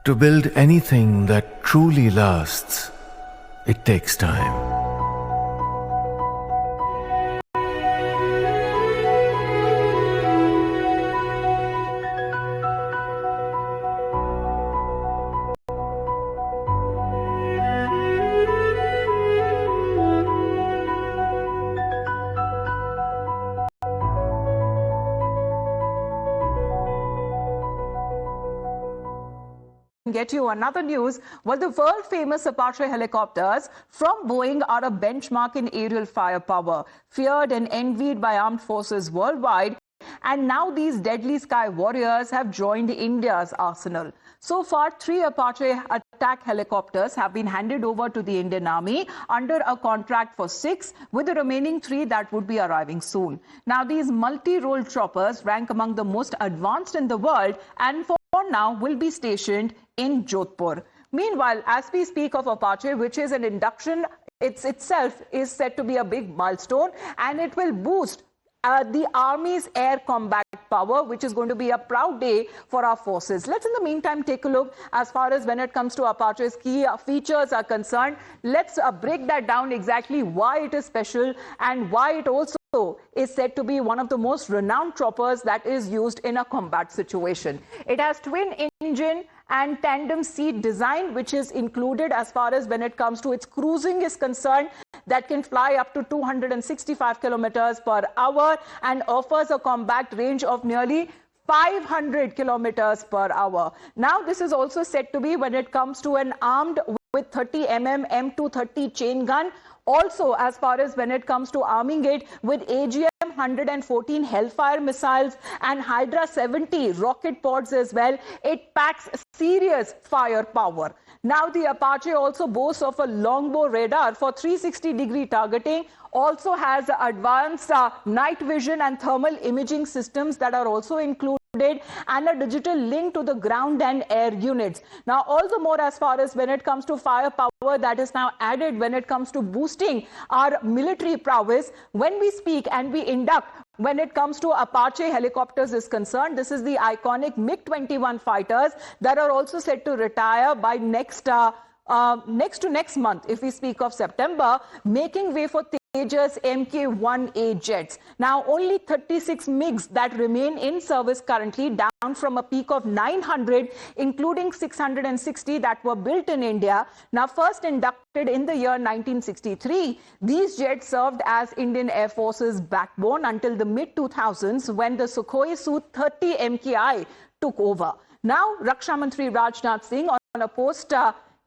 To build anything that truly lasts, it takes time. Get you another news. Well, the world famous Apache helicopters from Boeing are a benchmark in aerial firepower, feared and envied by armed forces worldwide. And now these deadly sky warriors have joined India's arsenal. So far, 3 Apache attack helicopters have been handed over to the Indian Army under a contract for 6, with the remaining 3 that would be arriving soon. Now, these multi-role choppers rank among the most advanced in the world and for now will be stationed in Jodhpur. Meanwhile, as we speak of Apache, which is an induction, itself is said to be a big milestone, and it will boost the Army's air combat power, which is going to be a proud day for our forces. Let's in the meantime take a look as far as when it comes to Apache's key features are concerned. Let's break that down exactly why it is special and why it also is said to be one of the most renowned choppers that is used in a combat situation. It has twin engine and tandem seat design, which is included as far as when it comes to its cruising is concerned, that can fly up to 265 kilometers per hour and offers a compact range of nearly 500 kilometers per hour. Now, this is also said to be when it comes to an armed with 30 mm M230 chain gun. Also, as far as when it comes to arming it with AGM-114 Hellfire missiles and Hydra 70 rocket pods as well, it packs serious firepower. Now, the Apache also boasts of a longbow radar for 360-degree targeting, also has advanced night vision and thermal imaging systems that are also included, and a digital link to the ground and air units. Now, all the more as far as when it comes to firepower that is now added when it comes to boosting our military prowess. When we speak and we induct when it comes to Apache helicopters is concerned, this is the iconic MiG-21 fighters that are also set to retire by next month, if we speak of September, making way for Tejas Mk-1A jets. Now, only 36 MiGs that remain in service currently, down from a peak of 900, including 660 that were built in India. Now, first inducted in the year 1963, these jets served as Indian Air Force's backbone until the mid-2000s when the Sukhoi Su-30 MKI took over. Now, Raksha Mantri Rajnath Singh on a post,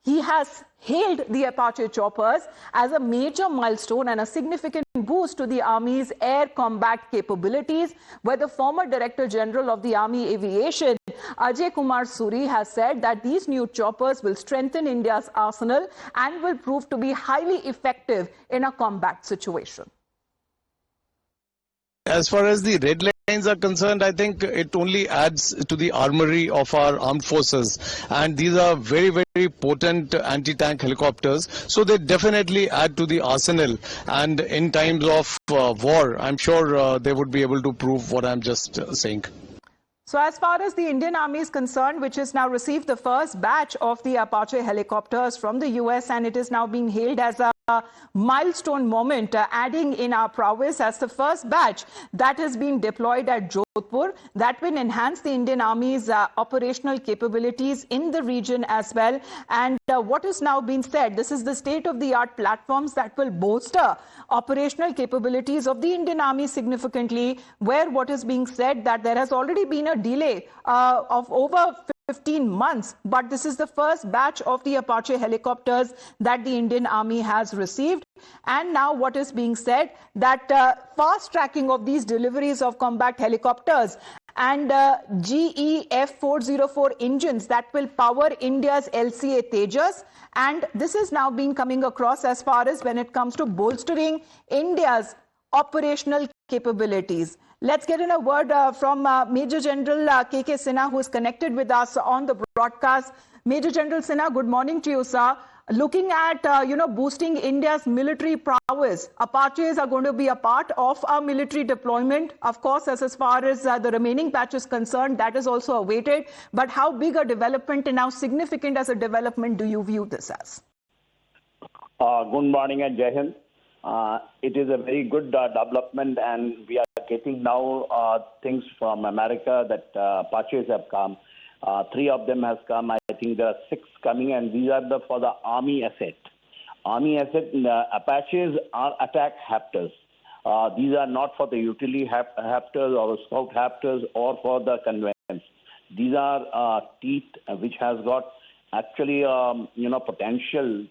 he has hailed the Apache choppers as a major milestone and a significant boost to the Army's air combat capabilities, where the former Director General of the Army Aviation, Ajay Kumar Suri, has said that these new choppers will strengthen India's arsenal and will prove to be highly effective in a combat situation. As far as the red lines are concerned, I think it only adds to the armory of our armed forces, and these are very, very potent anti-tank helicopters, so they definitely add to the arsenal, and in times of war, I'm sure they would be able to prove what I'm just saying. So as far as the Indian Army is concerned, which has now received the first batch of the Apache helicopters from the US, and it is now being hailed as a milestone moment, adding in our prowess as the first batch that has been deployed at Jodhpur, that will enhance the Indian Army's operational capabilities in the region as well. And what is now being said, this is the state-of-the-art platforms that will bolster operational capabilities of the Indian Army significantly, where what is being said that there has already been a delay of over 15 months, but this is the first batch of the Apache helicopters that the Indian Army has received. And now what is being said that fast tracking of these deliveries of combat helicopters and GE F404 engines that will power India's LCA Tejas, and this is now being coming across as far as when it comes to bolstering India's operational capabilities. Let's get in a word from Major General KK Sinha, who is connected with us on the broadcast. Major General Sinha, good morning to you, sir. looking at, boosting India's military prowess. Apaches are going to be a part of our military deployment. Of course, as far as the remaining batch is concerned, that is also awaited. But how big a development and how significant as a development do you view this as? Good morning and Jai Hind. It is a very good development, and we are getting now things from America that Apaches have come. 3 of them has come. I think there are 6 coming, and these are for the Army asset. Army asset, Apaches are attack Raptors. These are not for the utility Raptors or scout Raptors or for the conveyance. These are teeth which has got actually potential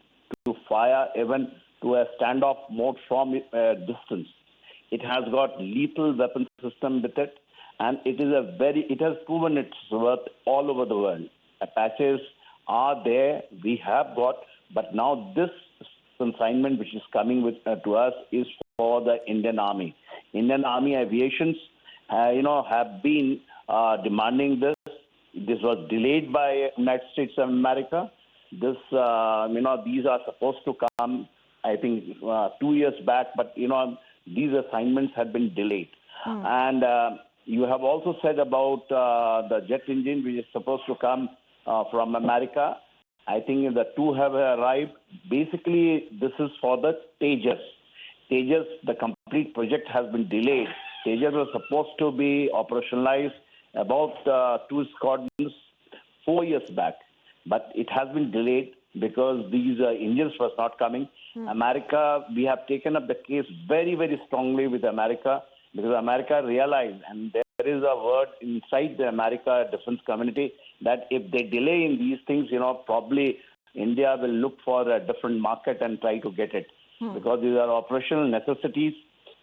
to fire even to a standoff mode from distance. It has got lethal weapon system with it, and it has proven its worth all over the world. Apaches are there, we have got, but now this consignment which is coming to us is for the Indian Army. Indian Army Aviations, have been demanding this. This was delayed by United States of America. These are supposed to come, I think, 2 years back, but these assignments have been delayed. And you have also said about the jet engine, which is supposed to come from America. I think the 2 have arrived. Basically, this is for the Tejas. Tejas, the complete project has been delayed. Tejas was supposed to be operationalized about 2 squadrons 4 years back, but it has been delayed because these engines was not coming. America, we have taken up the case very, very strongly with America, because America realized, and there is a word inside the America defense community, that if they delay in these things, probably India will look for a different market and try to get it, because these are operational necessities,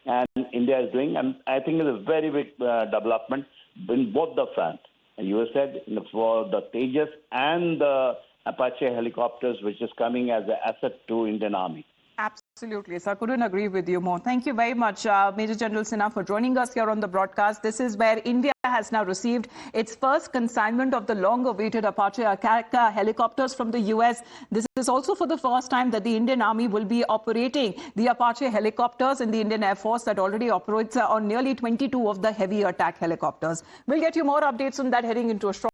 and India is doing. And I think it's a very big development in both the front. And you said for the Tejas and the Apache helicopters, which is coming as an asset to Indian Army. Absolutely, sir. Couldn't agree with you more. Thank you very much, Major General Sinha, for joining us here on the broadcast. This is where India has now received its first consignment of the long-awaited Apache KK helicopters from the US. This is also for the first time that the Indian Army will be operating the Apache helicopters in the Indian Air Force that already operates on nearly 22 of the heavy attack helicopters. We'll get you more updates on that heading into a short